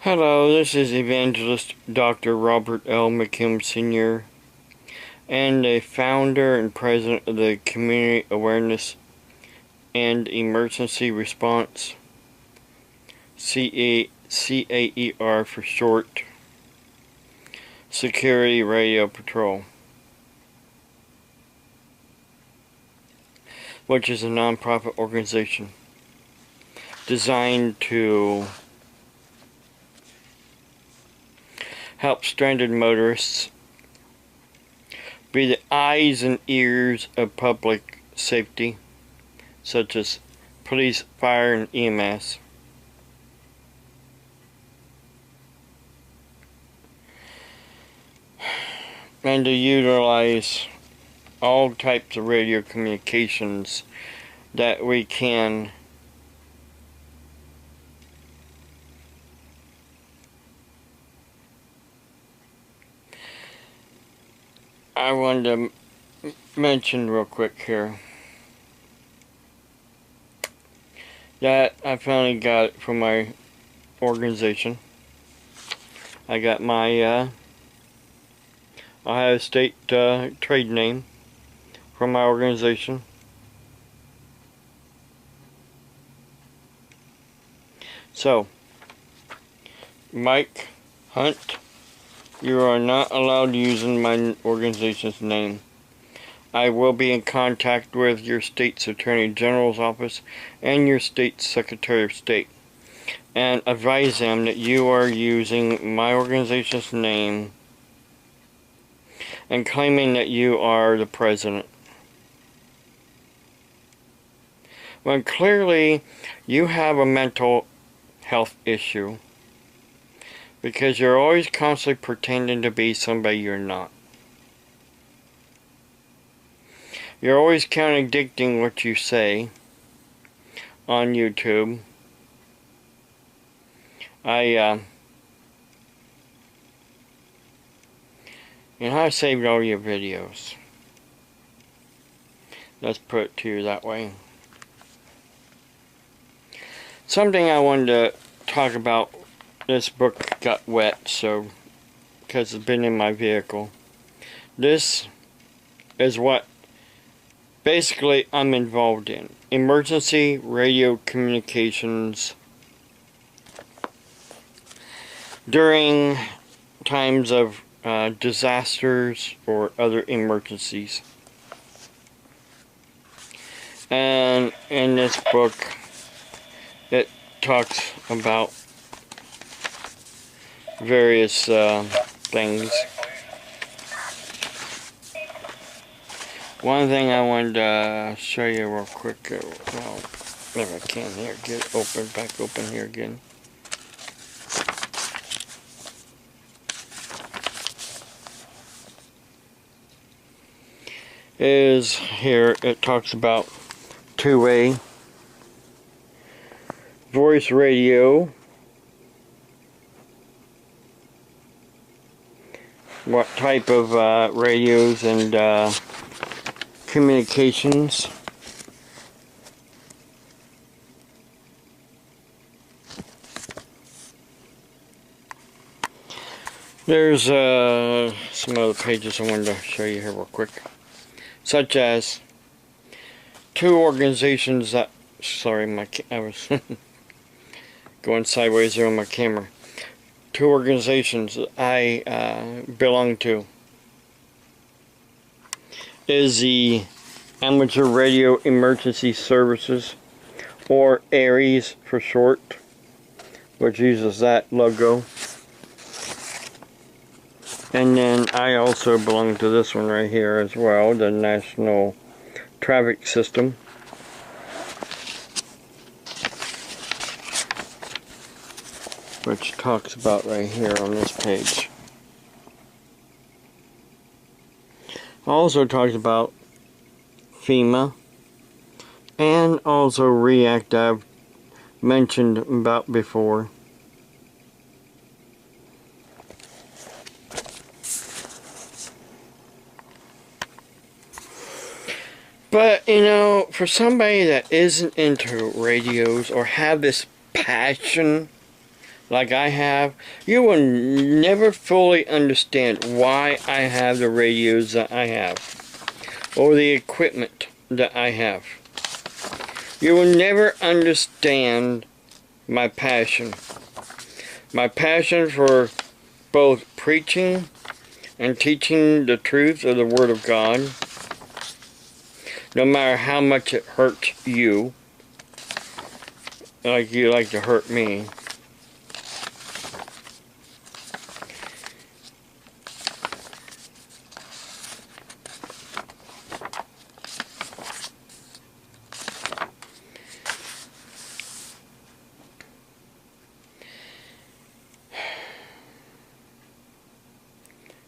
Hello, this is Evangelist Dr. Robert L. McKim Sr. and the founder and president of the Community Awareness and Emergency Response, CAER for short, Security Radio Patrol, which is a nonprofit organization designed to help stranded motorists be the eyes and ears of public safety, such as police, fire, and EMS. And to utilize all types of radio communications that we can I wanted to mention real quick here that I finally got it from my organization. I got my Ohio State trade name from my organization. So, Mike Hunt, you are not allowed using my organization's name. I will be in contact with your state's Attorney General's office and your state's Secretary of State and advise them that you are using my organization's name and claiming that you are the president, when clearly you have a mental health issue, because you're always constantly pretending to be somebody you're not. You're always contradicting what you say on YouTube. I saved all your videos. Let's put it to you that way. Something I wanted to talk about. This book got wet, so because it's been in my vehicle. This is what basically I'm involved in: emergency radio communications during times of disasters or other emergencies. And in this book, it talks about various things. One thing I wanted to show you real quick, well, if I can here, get it back open here again. Is here, it talks about two-way voice radio, what type of radios and communications. There's some other pages I wanted to show you here real quick, such as two organizations that, sorry, I was going sideways there on my camera. Two organizations that I belong to is the Amateur Radio Emergency Services, or ARES for short, which uses that logo. And then I also belong to this one right here as well, the National Traffic System. Which talks about right here on this page. Also talks about FEMA and also REACT I've mentioned about before. But, you know, for somebody that isn't into radios or have this passion like I have, you will never fully understand why I have the radios that I have, or the equipment that I have. You will never understand my passion. My passion for both preaching and teaching the truth of the Word of God, no matter how much it hurts you, like you like to hurt me.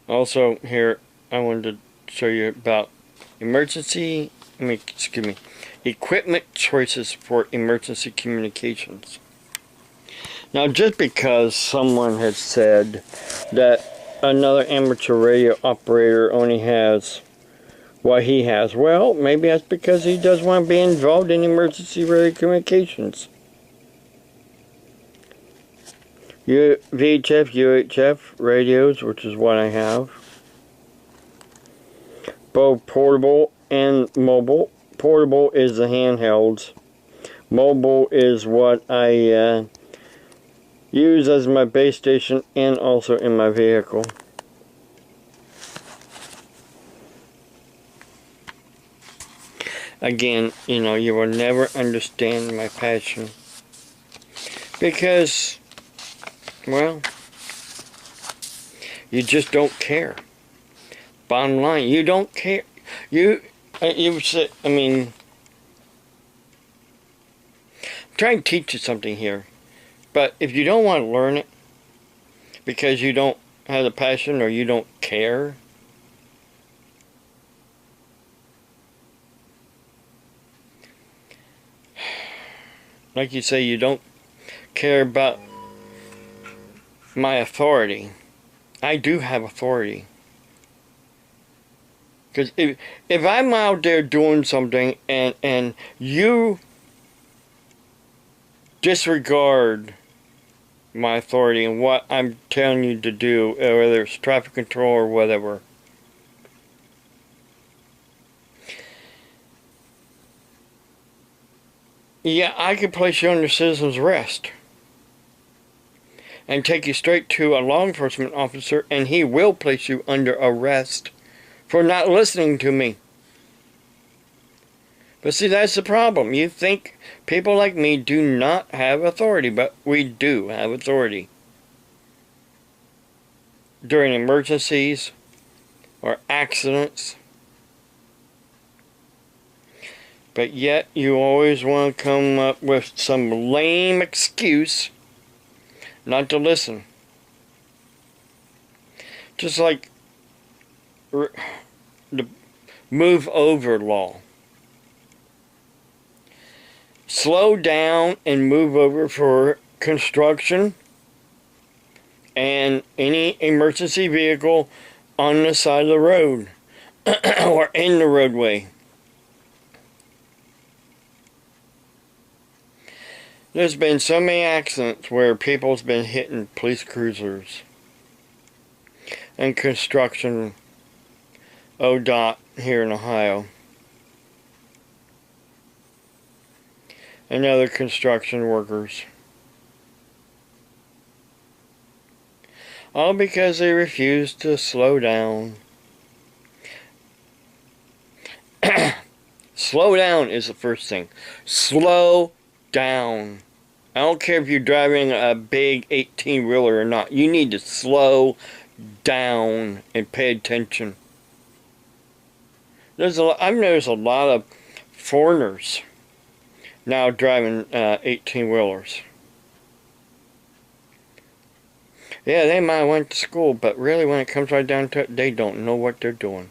Also, here I wanted to show you about equipment choices for emergency communications. Now, just because someone had said that another amateur radio operator only has what he has, well, maybe that's because he does want to be involved in emergency radio communications. VHF, UHF radios, which is what I have, both portable and mobile. Portable is the handhelds. Mobile is what I use as my base station and also in my vehicle. Again, you will never understand my passion because, well, you just don't care. Bottom line, you don't care. I'm trying to teach you something here, but if you don't want to learn it because you don't have the passion or you don't care, like you say, you don't care about my authority. I do have authority. Because if I'm out there doing something and you disregard my authority and what I'm telling you to do, whether it's traffic control or whatever, yeah, I could place you under citizen's arrest and take you straight to a law enforcement officer, and he will place you under arrest for not listening to me. But see, that's the problem. You think people like me do not have authority, but we do have authority. During emergencies or accidents. But yet you always want to come up with some lame excuse not to listen. Just like the move over law. Slow down and move over for construction and any emergency vehicle on the side of the road or in the roadway. There's been so many accidents where people's been hitting police cruisers and construction ODOT here in Ohio and other construction workers, all because they refuse to slow down. Slow down is the first thing. Slow down. I don't care if you're driving a big 18-wheeler or not. You need to slow down and pay attention. I've noticed a lot of foreigners now driving 18-wheelers. Yeah, they might have went to school, but really when it comes right down to it, they don't know what they're doing.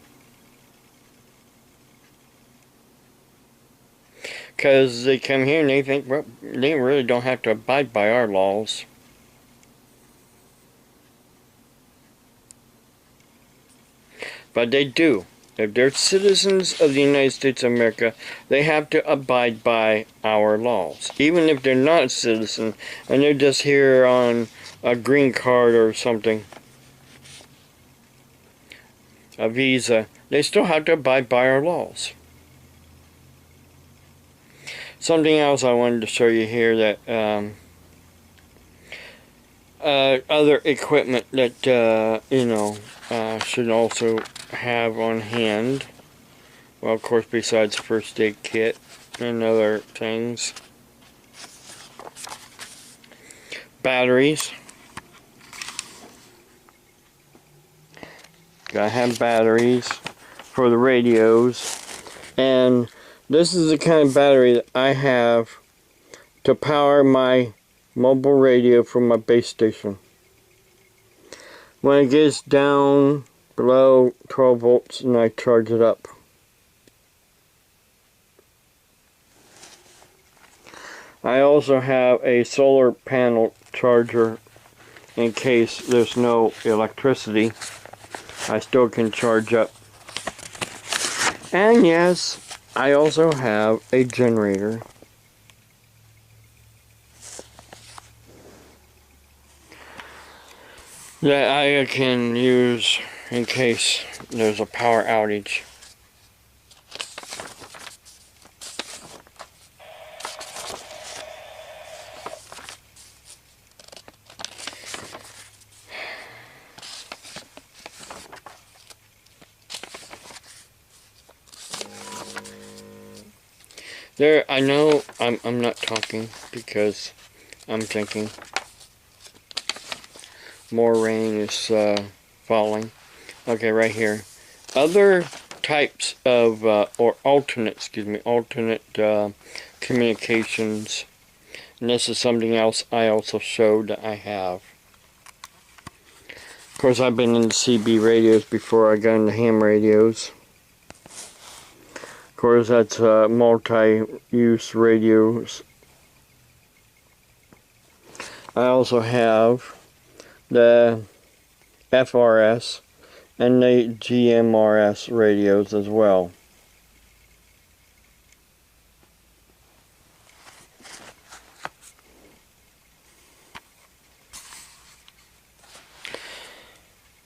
Because they come here and they think, well, they really don't have to abide by our laws. But they do. If they're citizens of the United States of America, they have to abide by our laws. Even if they're not a citizen and they're just here on a green card or something, a visa, they still have to abide by our laws. Something else I wanted to show you here, that other equipment that should also have on hand. Well, of course, besides first aid kit and other things. Batteries. Gotta have batteries for the radios. And this is the kind of battery that I have to power my mobile radio from my base station. When it gets down below 12 volts, and I charge it up. I also have a solar panel charger in case there's no electricity. I still can charge up. And yes, I also have a generator. That I can use in case there's a power outage. There, I know I'm not talking because I'm thinking. More rain is falling. Okay, right here. Other types of, or alternate communications. And this is something else I also showed that I have. Of course, I've been in CB radios before I got into ham radios. Of course, that's multi-use radios. I also have the FRS and the GMRS radios as well.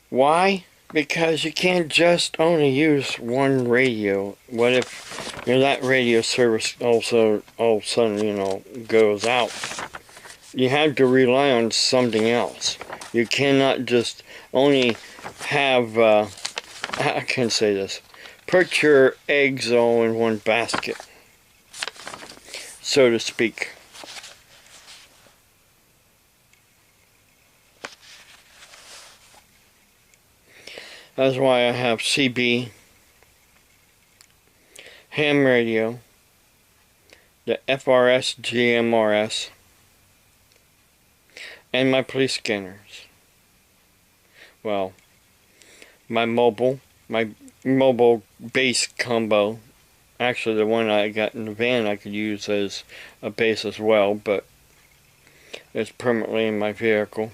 Why? Because you can't just only use one radio. What if that radio service also all of a sudden, goes out? You have to rely on something else. You cannot just only have, I can say this, put your eggs all in one basket, so to speak. That's why I have CB, ham radio, the FRS, GMRS, and my police scanners. Well, my mobile base combo. Actually, the one I got in the van I could use as a base as well, but it's permanently in my vehicle.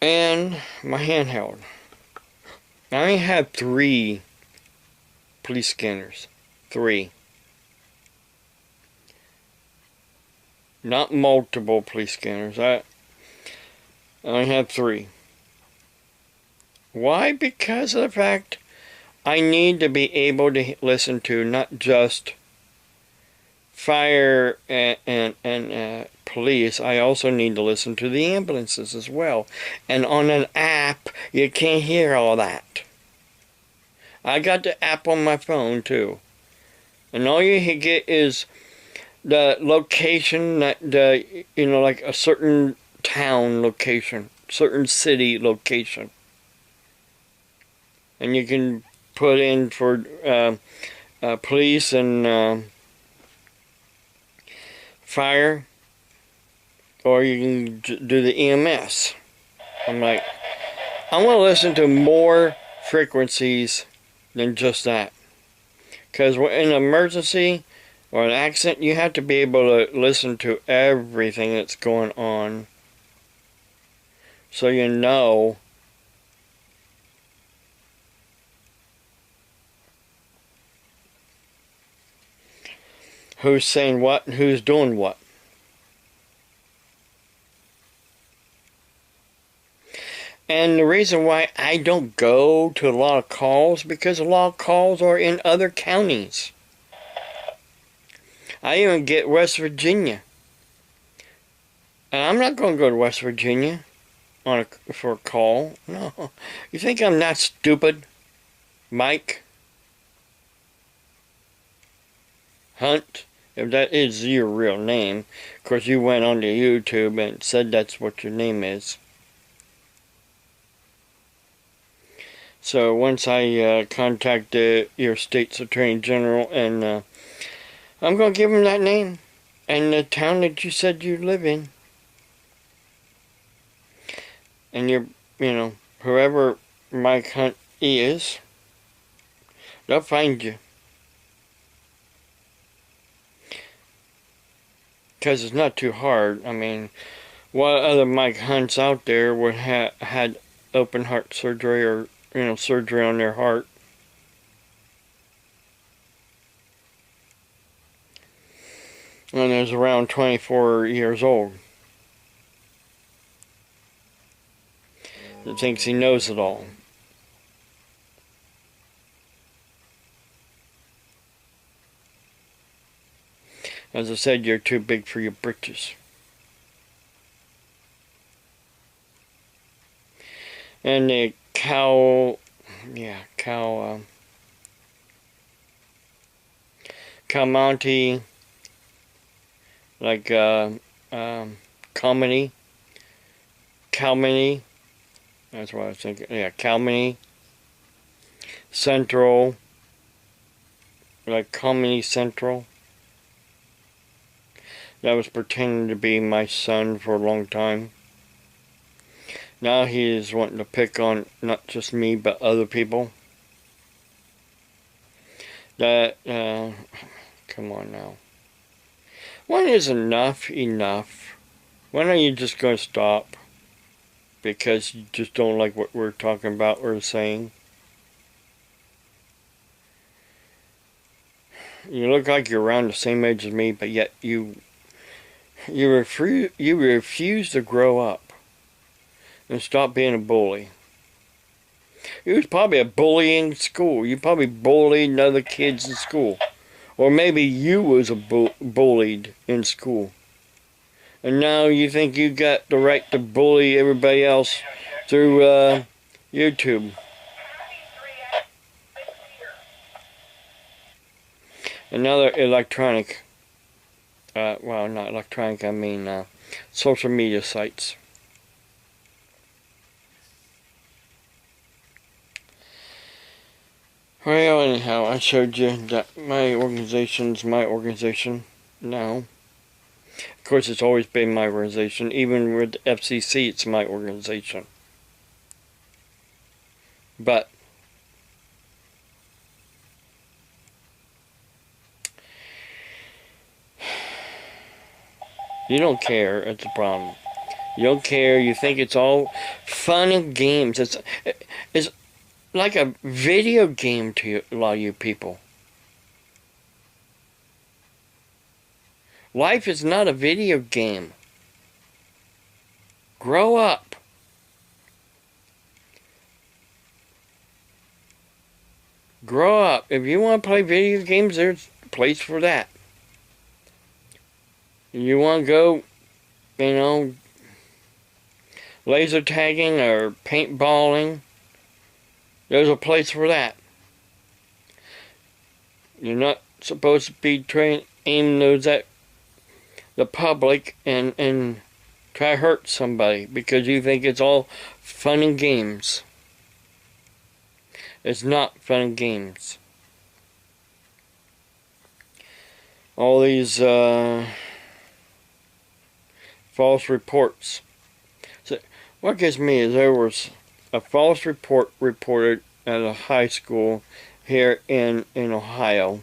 And my handheld. I only have 3 police scanners. 3. Not multiple police scanners. I only have 3. Why? Because of the fact I need to be able to listen to not just fire and police. I also need to listen to the ambulances as well. And on an app, you can't hear all that. I got the app on my phone too. And all you get is the location, like a certain town location, certain city location. And you can put in for police and fire, or you can do the EMS. I'm like, I want to listen to more frequencies than just that. Because in an emergency or an accident, you have to be able to listen to everything that's going on so you know who's saying what and who's doing what. And the reason why I don't go to a lot of calls, because a lot of calls are in other counties. I even get West Virginia. And I'm not going to go to West Virginia for a call. No. You think I'm not stupid, Mike Hunt? If that is your real name. Of course, you went onto YouTube and said that's what your name is. So once I contact your state's attorney general, and I'm going to give him that name and the town that you said you live in. And you know, whoever Mike Hunt is, they'll find you. Because it's not too hard. I mean, what other Mike Hunts out there would had open heart surgery, or surgery on their heart? And is around 24 years old. That thinks he knows it all. As I said, you're too big for your britches. And the Calmonte, like Calmany, that's what I was thinking. Yeah, Calmany Central, like Calmany Central. That was pretending to be my son for a long time. Now he is wanting to pick on not just me, but other people. That, come on now. When is enough enough? When are you just going to stop? Because you just don't like what we're talking about or saying? You look like you're around the same age as me, but yet you refuse to grow up and stop being a bully. You was probably a bully in school. You probably bullied other kids in school. Or maybe you was bullied in school. And now you think you got the right to bully everybody else through YouTube. Another electronic, well, not electronic, I mean social media sites. Well, anyhow, I showed you that my organization's my organization now. Of course, it's always been my organization. Even with the FCC, it's my organization. But you don't care. It's a problem. You don't care. You think it's all fun and games. It's like a video game to a lot of you people. Life is not a video game. Grow up. Grow up. If you want to play video games, there's a place for that. You want to go, laser tagging or paintballing, there's a place for that. You're not supposed to be aiming those at the public and try to hurt somebody because you think it's all fun and games. It's not fun and games. All these false reports. So what gets me is there was a false report reported at a high school here in Ohio.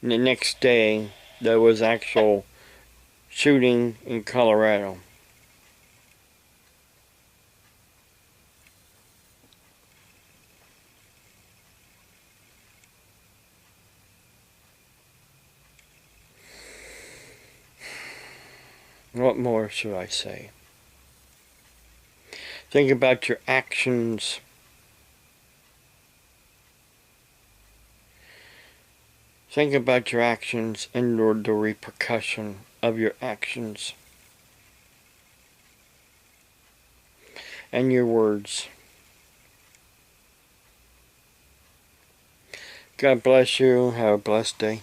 And the next day, there was actual shooting in Colorado. What more should I say? Think about your actions. Think about your actions and the repercussion of your actions and your words. God bless you. Have a blessed day.